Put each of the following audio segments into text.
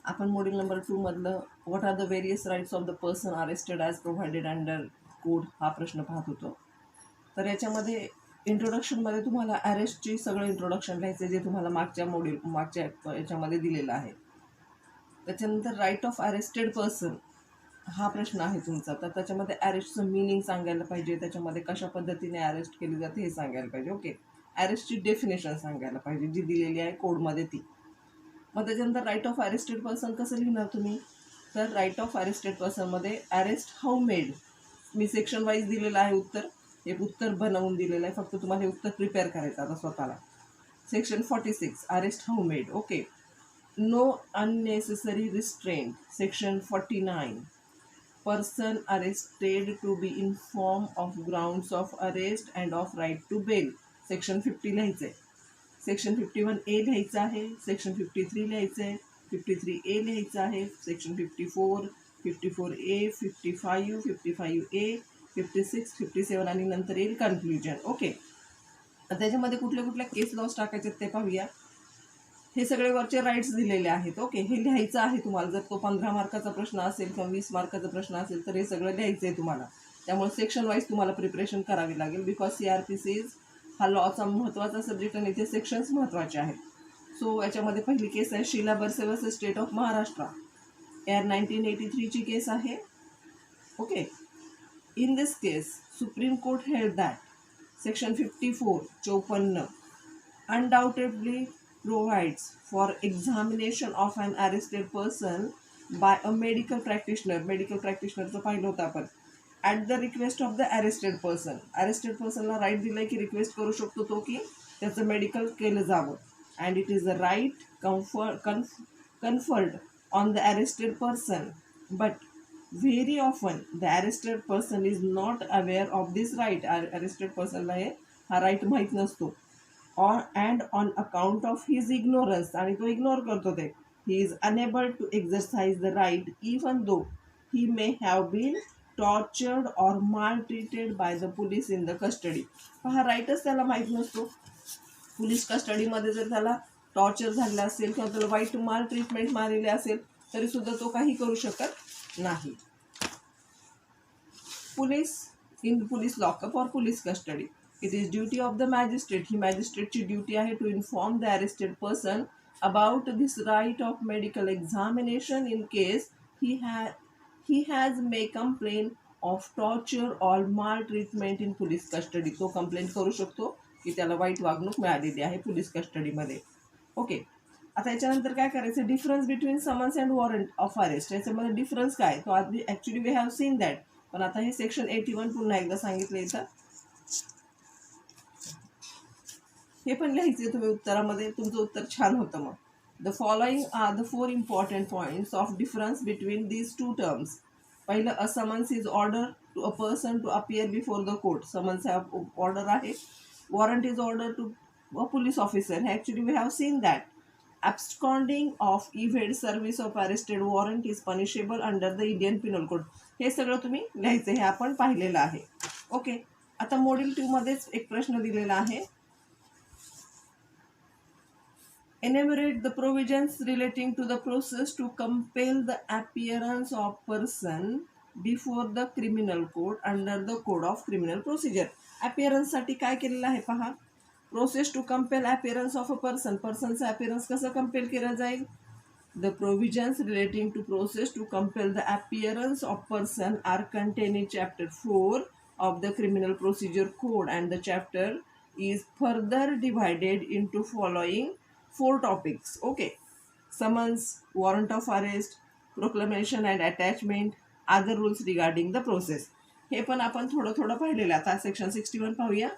आपण module number 2 मधलं what are the various rights of the person arrested as provided under code हा प्रश्न पाहत होतो. तर याच्यामध्ये इंट्रोडक्शनमध्ये तुम्हाला अरेस्टची सगळं इंट्रोडक्शन लिहायचं जे तुम्हाला मागच्या याच्यामध्ये दिलेलं आहे. त्याच्यानंतर राईट ऑफ अरेस्टेड पर्सन हा प्रश्न आहे तुमचा. तर त्याच्यामध्ये अरेस्टचं मिनिंग सांगायला पाहिजे, त्याच्यामध्ये कशा पद्धतीने अरेस्ट केली जाते हे सांगायला पाहिजे. ओके, अरेस्टची डेफिनेशन सांगायला पाहिजे जी दिलेली आहे कोडमध्ये ती. मग त्याच्यानंतर राईट ऑफ अरेस्टेड पर्सन कसं लिहिणार तुम्ही? तर राईट ऑफ अरेस्टेड पर्सनमध्ये अरेस्ट हाऊ मेड, मी सेक्शन वाईज दिलेलं आहे उत्तर, एक उत्तर बनवून दिलेलं आहे, फक्त तुम्हाला हे उत्तर प्रिपेअर करायचं आता स्वतःला. Section 46 arrest how made. Okay, know unnecessary restraint. Section 49 person arrested to be informed of grounds of arrest and of right to bail. Section 50 लिहायचं आहे. सेक्शन 51A लिहायचं आहे, सेक्शन 53 लिहायचं आहे, 53A लिहायचं आहे, सेक्शन 54, 54A, 55, 55A, 56, 57 आणि नंतर येईल कन्क्लुजन. ओके, त्याच्यामध्ये कुठल्या कुठल्या केस लॉस टाकायचे ते पाहूया. हे सगळे वरचे राईट्स दिलेले आहेत. ओके, हे लिहायचं आहे तुम्हाला. जर तो 15 मार्काचा प्रश्न असेल किंवा 20 मार्काचा प्रश्न असेल तर हे सगळं लिहायचं आहे तुम्हाला. त्यामुळे सेक्शन वाईज तुम्हाला प्रिपरेशन करावी लागेल, बिकॉज CRPC हा लॉचा महत्त्वाचा सब्जेक्ट आणि इथे सेक्शन्स महत्त्वाचे आहेत. सो याच्यामध्ये पहिली केस आहे Sheela Barse versus state of Maharashtra, AIR 1983ची केस आहे. Okay, in this case Supreme Court held that section 54 54 undoubtedly provides for examination of an arrested person by a medical practitioner. Medical practitioner चं पाहिलं होतं आपण. At the request of the arrested person. Arrested पर्सनला right दिलाय की request करू शकतो तो की त्याचं मेडिकल केलं जावं. And it is a right conferred on the arrested person, but very often the arrested person is not aware of this right. Arrested पर्सनला हा राईट माहीत नसतो. And on account of his ignorance, आणि तो ignore करतो ते, he is unable to exercise the right even though he may have been tortured or maltreated by the police in the custody. हा राईटच त्याला माहीत नसतो. पोलीस कस्टडीमध्ये जर त्याला टॉर्चर झालेलं असेल किंवा त्याला वाईट माल ट्रीटमेंट मारलेले असेल तरी सुद्धा तो काही करू शकत नाही. पोलीस लॉकअप और police custody. It is duty of the magistrate. ही मॅजिस्ट्रेटची ड्युटी आहे to inform the arrested person about this right of medical examination in case he has may complain of torture or maltreatment in police custody. तो complaint करू शकतो की त्याला वाईट वागणूक मिळालेली आहे पोलीस कस्टडीमध्ये. ओके, आता याच्यानंतर काय करायचं, difference between summons and warrant of arrest. याच्यामध्ये डिफरन्स काय तो आधी actually we have seen that, पण आता हे सेक्शन 81 पुन्हा एकदा सांगितलं इथं. हे पण लिहायचे तुम्ही उत्तरामध्ये, तुमचं उत्तर छान होतं. मग the following are the 4 important points of difference between these 2 terms. पहिलं, a summons is order to a person to appear before the court. Summons हा ऑर्डर आहे. Warrant is order to a police officer. हे actually we have seen that. Absconding of evade service of arrested warrant is punishable under the Indian Penal Code. हे सगळं तुम्ही लिहायचं, हे आपण पाहिलेलं आहे. ओके, आता मॉड्यूल 2 मध्येच एक प्रश्न दिलेला आहे. Enumerate the provisions relating to the process to compel the appearance of person before the criminal court under the code of criminal procedure. Appearance साठी काय केलेलं आहे पहा. Process to compel appearance of a person. पर्सनचं appearance कसं compel केलं जाईल. The provisions relating to process to compel the appearance of person are contained in chapter 4 of the criminal procedure code, and the chapter is further divided into following 4 topics. Okay, summons, warrant of arrest, proclamation and attachment, other rules regarding the process. हे पण आपण थोडं थोडं पाहिलेलं. आता section 61 पाहूया.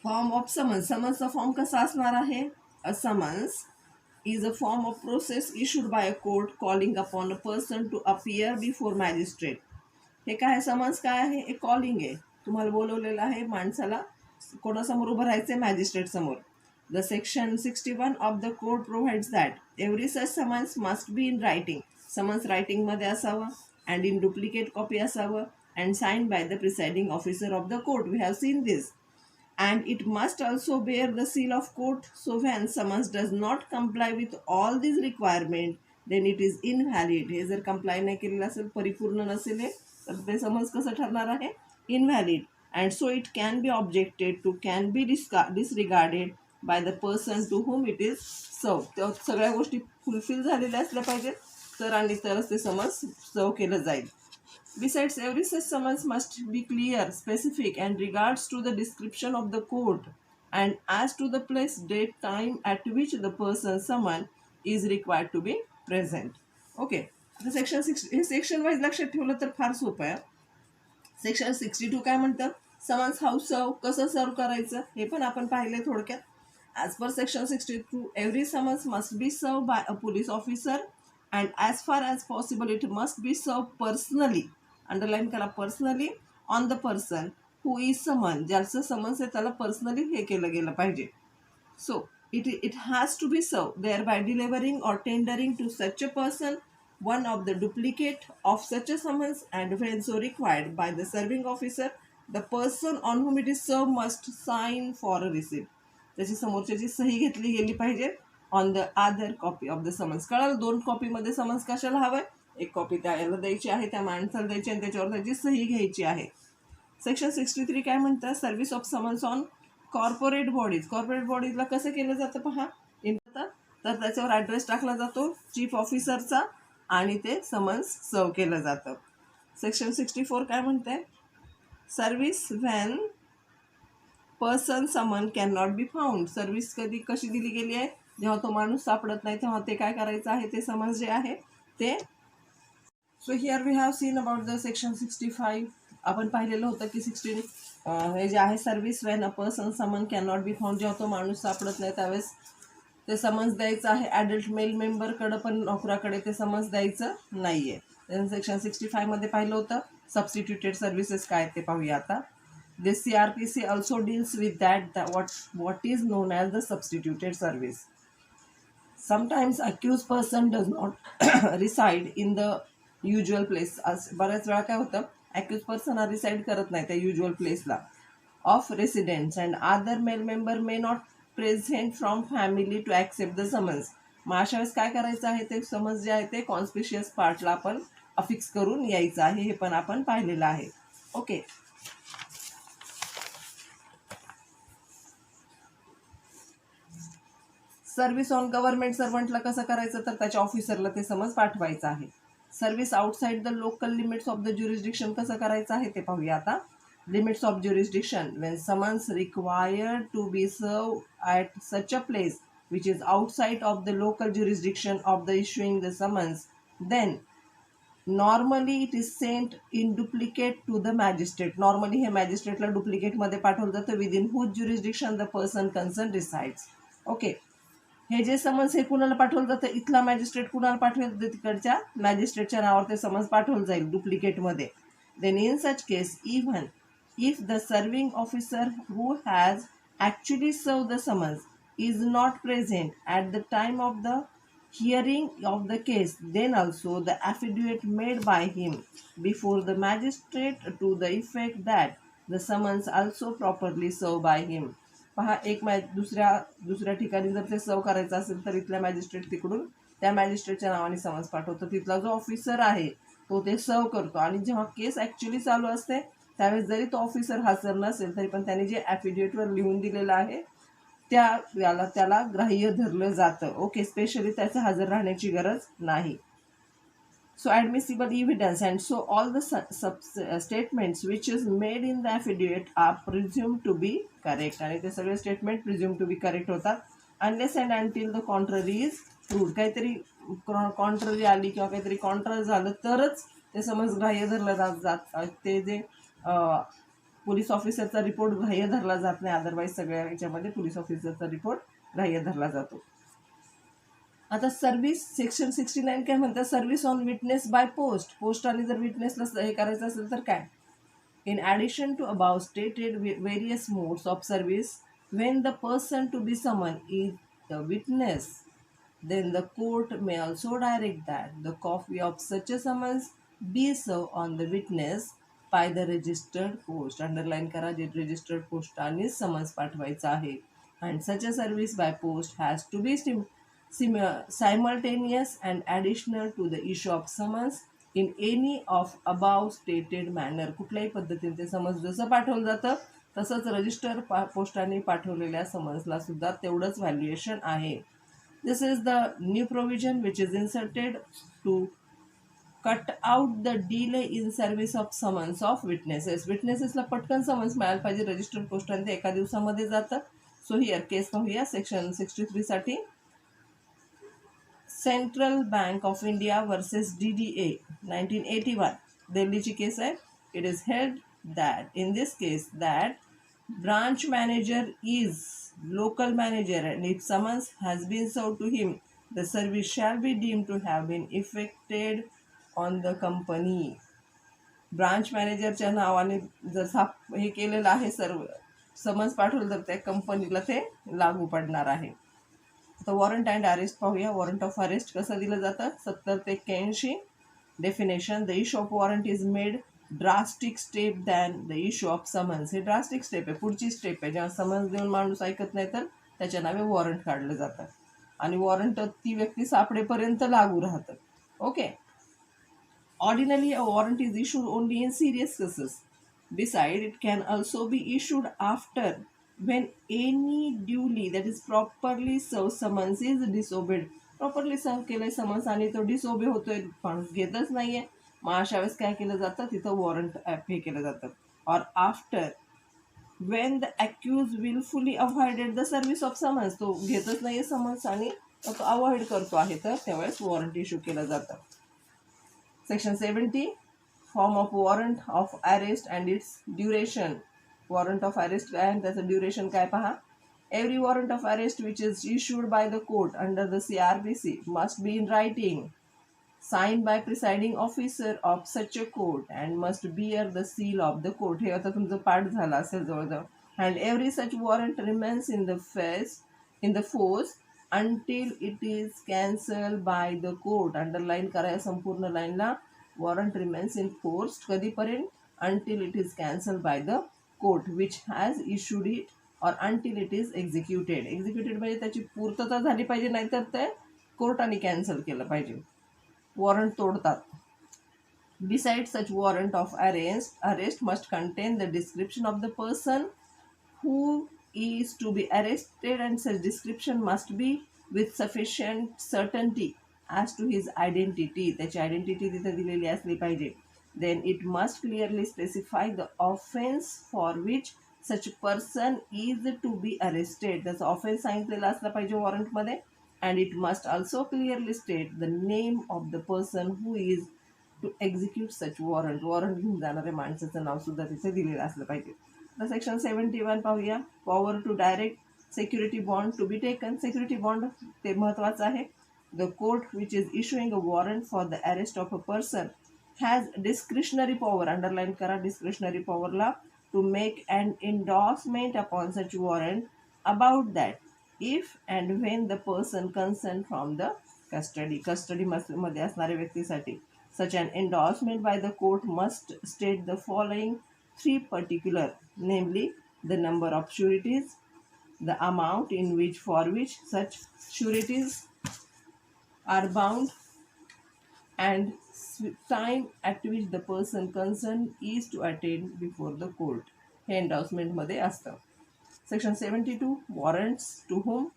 Form of summons. समन्सचा form कसा असणार आहे. A summons is a form of process issued by a court calling upon a person to appear before magistrate. हे काय समन्स काय आहे, एक कॉलिंग आहे. तुम्हाला बोलवलेलं आहे माणसाला कोणासमोर उभं राहायचं, मॅजिस्ट्रेट समोर. The section 61 of the code provides that every such summons must be in writing. Summons writing मध्ये असावं and in duplicate copy असावं and signed by the presiding officer of the court. We have seen this. and it must also bear the seal of court. So when summons does not comply with all these requirement, then it is invalid. हे जर comply नाही केलेलं असेल, परिपूर्ण नसेल हे, तर ते समन्स कसं ठरणार आहे? Invalid. And so it can be objected to, can be disregarded by the person to whom it is served. त्या सगळ्या गोष्टी फुलफिल झालेल्या असल्या पाहिजेत, तर आणि तरच ते समन्स सर्व केलं जाईल. Besides, every such summons must be clear, specific, and regards to the description of the court, and as to the place, date, time at which the person summoned is required to be present. Okay. आता section 6 हे section wise लक्षात ठेवलं तर फार सोपं आहे. Section 62 काय म्हणतं? समन्स हाऊ सर्व, कसं सर्व करायचं हे पण आपण पाहिले थोडक्यात. As per section 62, every summons must be serve by a police officer and as far as possible it must be serve personally. Underline करा, personally, on the person who is summon. ज्याचं समन्स आहे त्याला personally हे केलं गेलं पाहिजे. So it has to be served, thereby delivering or tendering to such a person one of the duplicate of such a summons, and when so required by the serving officer, the person on whom it is served must sign for a receipt. त्याची समोरच्याची सही घेतली गेली पाहिजे on the other copy of the summons. कळालं? 2 कॉपीमध्ये summons कशाला हवंय? एक copy त्याला द्यायची आहे, त्या माणसाला द्यायची आणि त्याच्यावर त्याची सही घ्यायची आहे. सेक्शन 63 काय म्हणतं? Service of summons on corporate bodies. Corporate बॉडीजला कसं केलं जातं पहा. तर त्याच्यावर ॲड्रेस टाकला जातो चीफ ऑफिसरचा आणि ते समन्स सर्व केलं जातं. सेक्शन 64 काय म्हणते? Service van person summon can not be found. Service कशी दिली गेली आहे? जेव्हा तो माणूस सापडत नाही तेव्हा ते काय करायचं आहे? ते समन्स जे आहे ते. So here we have seen about the section 65. आपण पाहिलेलं होतं की 16 हे जे आहे service when a person summon can not be found. जेव्हा तो माणूस सापडत नाही त्यावेळेस ते समन्स द्यायचं आहे. ॲडल्ट मेल मेंबरकडं पण नोकराकडे ते समन्स द्यायचं नाही आहे. सेक्शन 65मध्ये पाहिलं होतं सबस्टिट्युटेड सर्व्हिसेस काय ते पाहूया आता. This CRPC also deals with what is known as the substituted service. Sometimes accused person does not reside in the usual place. बऱ्याच वेळा काय होतं, accused person हा reside करत नाही त्या usual placeला of residence, and other male member may not present from family to accept the summons. मग अशा वेळेस काय करायचं आहे? ते समन्स जे आहे ते कॉन्स्पिशियस पार्टला आपण अफिक्स करून यायचं आहे. हे पण आपण पाहिलेलं आहे. ओके. सर्व्हिस ऑन गव्हर्नमेंट सर्वंटला कसं करायचं? तर त्याच्या ऑफिसरला ते समन्स पाठवायचं आहे. Service outside the local limits of the jurisdiction कसं करायचं आहे ते पाहूया आता. Limits of jurisdiction. When summons required to be served at such a place which is outside of the local jurisdiction of the issuing the summons, then normally it is sent in duplicate to the magistrate. Normally हे मॅजिस्ट्रेटला डुप्लिकेटमध्ये पाठवलं जातं within whose jurisdiction the person concern resides. Okay. हे जे summons हे कुणाला पाठवलं जातं? इथला मॅजिस्ट्रेट कुणाला पाठवेल? तिकडच्या मॅजिस्ट्रेटच्या नावावर ते समन्स पाठवलं जाईल डुप्लिकेटमध्ये. Then in such case, even if the serving officer who has actually serve the summons is not present at the time of the hearing of the case, then also the affidavit made by him before the magistrate to the effect that the summons also properly served by him. पहा, एक दुसऱ्या ठिकाणी जर ते सर्व करायचं असेल तर इथल्या मॅजिस्ट्रेट तिकडून त्या मॅजिस्ट्रेटच्या नावाने समन्स पाठवतो. तिथला जो ऑफिसर आहे तो ते सर्व करतो आणि जेव्हा केस ॲक्च्युली चालू असते त्यावेळेस जरी तो ऑफिसर हजर नसेल तरी पण त्याने जे ॲफिडेविटवर लिहून दिलेलं आहे त्याला ग्राह्य धरलं जातं. ओके. स्पेशली त्याचं हजर राहण्याची गरज नाही. So admissible evidence, and so all the statements which is made in the affidavit are presumed to be correct. आणि ते सगळे statement presumed to be correct होतात unless and until the contrary is proved. काहीतरी contrary आली किंवा काहीतरी Contra झालं तरच ते समज ग्राह्य धरलं जात ते जे पोलीस ऑफिसरचा रिपोर्ट ग्राह्य धरला जात नाही. अदरवाईज सगळ्या याच्यामध्ये पोलीस ऑफिसरचा रिपोर्ट ग्राह्य धरला जातो. आता सर्व्हिस सेक्शन 69 काय म्हणतात? Service on witness by post. पोस्टाने जर विटनेसला हे करायचं असेल तर काय? In addition to about stated various modes of service, when the person to be summon is the witness, then the court may also direct that the copy of such a summons be served on the witness by the registered post. Underline करा, जे registered पोस्टाने summons पाठवायचं आहे. And such a service by post has to be simultaneous and additional to the issue of summons in any of above stated manner. कुठल्याही पद्धतीने ते summons जसं पाठवलं जातं तसंच रजिस्टर पोस्टाने पाठवलेल्या समन्सला सुद्धा तेवढंच व्हॅल्युएशन आहे. This is the new provision which is inserted to cut out the delay in service of summons of witnesses. विटनेसेसला पटकन समन्स मिळायला पाहिजे, रजिस्टर्ड पोस्टाने ते एका दिवसामध्ये जातं. सो हिअर केस पाहूया सेक्शन 63 साठी. Central bank of India versus DDA 1981 दिल्लीची केस आहे. It is held that in this case that branch manager is local manager and if summons has been served to him, the service shall be deemed to have been effected on the company. Branch मॅनेजरच्या नावाने जर हे केलेलं आहे सर्व summons पाठवलं तर त्या कंपनीला ते लागू पडणार आहे. आता वॉरंट अँड अरेस्ट पाहूया. वॉरंट ऑफ अरेस्ट कसं दिलं जातं. 70 ते 81. Definition. The issue of warrant is made drastic step than the issue of summons. हे ड्रास्टिक स्टेप आहे, पुढची स्टेप आहे. जेव्हा समन्स देऊन माणूस ऐकत नाही तर त्याच्या नावे वॉरंट काढलं जातं आणि वॉरंट ती व्यक्ती सापडेपर्यंत लागू राहतं. Okay. Ordinary a warrant is issued only in serious cases. Beside it can also be issued after when any duly that is properly served summons is disobeyed. Properly सर्व केलंय समन्स आणि तो डिसओबे होतोय, माणूस घेतच नाहीये, मग अशा वेळेस काय केलं जातं, तिथं वॉरंट हे केलं जातं. और after when the accused wilfully avoided the service of summons, तो घेतच नाहीये समन्स आणि तो अवॉइड करतो आहे, तर त्यावेळेस वॉरंट इश्यू केलं जातं. Section 70 form of warrant of arrest and it's duration. Warrant of arrest काय आणि त्याचं ड्युरेशन काय पहा. Every warrant of arrest which is issued by the court under the CRPC must be in writing, signed by presiding officer of such a court and must bear the seal of the court. हे आता तुमचं पाठ झालं असेल जवळजवळ. and every such warrant remains in the force until it is cancelled by the court. Underline करा या संपूर्ण लाईनला. वॉरंट रिमेन्स इन फोर्स कधीपर्यंत, until it is cancelled by the court which has issued it or until it is executed. executed म्हणजे त्याची पूर्तता झाली पाहिजे, नाहीतर ते कोर्टाने कॅन्सल केलं पाहिजे. वॉरंट तोडतात. Besides such warrant of arrest must contain the description of the person who is to be arrested and such description must be with sufficient certainty as to his identity. त्याची identity तिथे दिलेली असली पाहिजे. Then it must clearly specify the offense for which such person is to be arrested. त्याचा offence सांगितलेला असला पाहिजे वॉरंटमध्ये. And it must also clearly state the name of the person who is to execute such warrant. Warrant घेऊन जाणाऱ्या माणसाचं नाव सुद्धा तिथे दिलेलं असलं पाहिजे. तर सेक्शन 71 पाहूया. Power to direct security bond to be taken. Security bond ते महत्त्वाचं आहे. The court which is issuing a warrant for the arrest of a person has discretionary power, underline करा discretionary powerला, to make an endorsement upon such warrant about that if and when the person consent from the custody मध्ये असणाऱ्या व्यक्तीसाठी. such an endorsement by the court must state the following 3 particular, namely the number of sureties, the amount in which for which such sureties are bound, and time at which the person concerned is to attend before the court. हे endorsement मध्ये असतं. Section 72 warrants to whom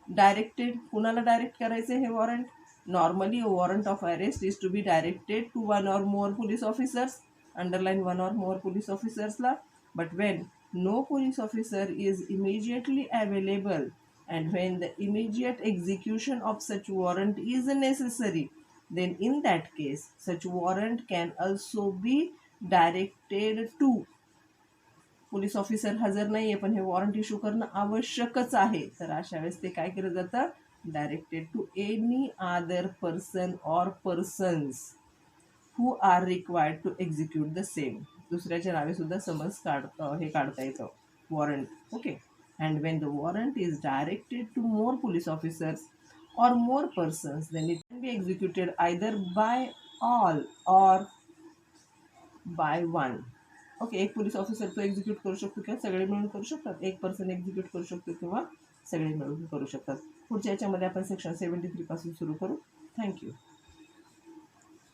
directed. कुणाला direct करायचे हे warrant. Normally warrant of arrest is to be directed to 1 or more police officers. Underline 1 or more police officersला. But when no police officer is immediately available and when the immediate execution of such warrant is necessary, then in that case such warrant can also be directed to. Police officer हजर नाही आहे पण हे warrant issue करणं आवश्यकच आहे, तर अशा वेळेस ते काय केलं जातं, directed to any other person or persons who are required to execute the same. दुसऱ्याच्या नावे सुद्धा समज काढता येतं warrant. Okay. And when the warrant is directed to more police officers or more persons, then it can be executed either by all or by one. Okay, एक police officer तो execute करू शकतो किंवा सगळे मिळून करू शकतात. एक पर्सन एक्झिक्यूट करू शकतो किंवा सगळे मिळून करू शकतात. पुढच्या याच्यामध्ये आपण सेक्शन 73 पासून सुरू करू. थँक्यू.